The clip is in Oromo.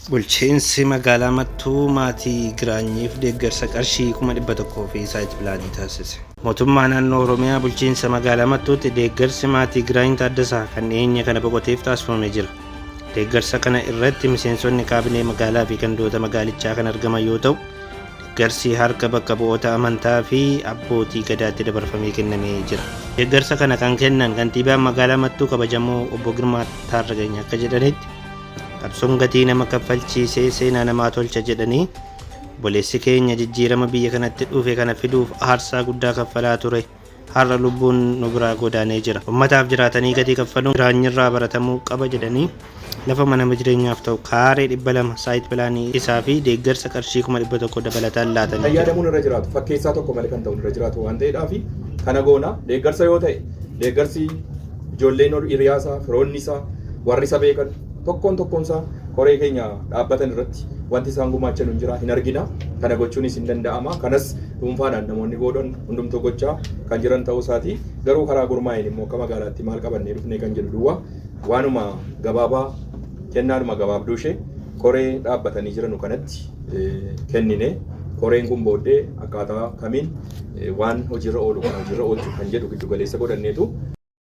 Bulchiinsi magaalaa Mattuu maatii Giraanyiif deeggarsa qarshii 100,000 fi saayit pilaanii taasise. Mootummaa naannoo Oromiyaa bulchiinsa magaalaa Mattuutti deeggarsi maatii Giraany Taaddasaa kan dhiyeenya kana boqoteef taasifamee jira. Deeggarsa kana irratti miseensonni kaabinee magaalaa fi gandoota magaalichaa kan argaman yoo ta'u, deeggarsi harka bakka bu'oota amantaa fi abbootii gadaatti dabarfamee kennamee jira. Deeggarsa kana kan kennan kantiibaan magaalaa Mattuu kabajamoo obbo Girmaa Taarragany akka jedhanitti qabsoon gatii nama kaffalchiisee seenaa namaa tolcha jedhanii obboleessi keenya jijjiirama biyya kanatti dhufe kana fiduuf aarsaa guddaa kaffalaa ture. Har'a lubbuun nu biraa godaanee jira. Ummataaf jiraatanii gatii kaffaluun Giraanyirraa baratamuu qaba jedhanii lafa mana jireenyaaf ta'u kaaree 200 saayit pilaanii isaa fi deeggarsa qarshii 100,000 dabalataan laatanii jiru. Fayyadamuun irra jiraatu fakkeessaa tokko malee kan ta'u irra jiraatu waan ta'eedhaaf kana goona deeggarsa yoo ta'e deeggarsi ijoolleen hiriyaasaa firoonni isaa warri isa beekan tokkoon isaa koree keenya dhaabbatan irratti wanti isaan gumaachan hin jira hin argina. Kana gochuunis hin danda'ama. Kanas dhuunfaadhaan namoonni godhan hundumtuu gochaa kan jiran ta'uu isaati. Garuu karaa gurmaa'een immoo akka magaalaatti maal qabannee dhufnee kan jedhu duwwaa waanuma gabaabaa kennaanuma gabaabduu ishee koree dhaabbatanii jiran kanatti kennine. Koreen kun booddee akkaataa kamiin waan hojiirra oolu kan hojiirra oolchu kan jedhu giddu galeessa godhanneetu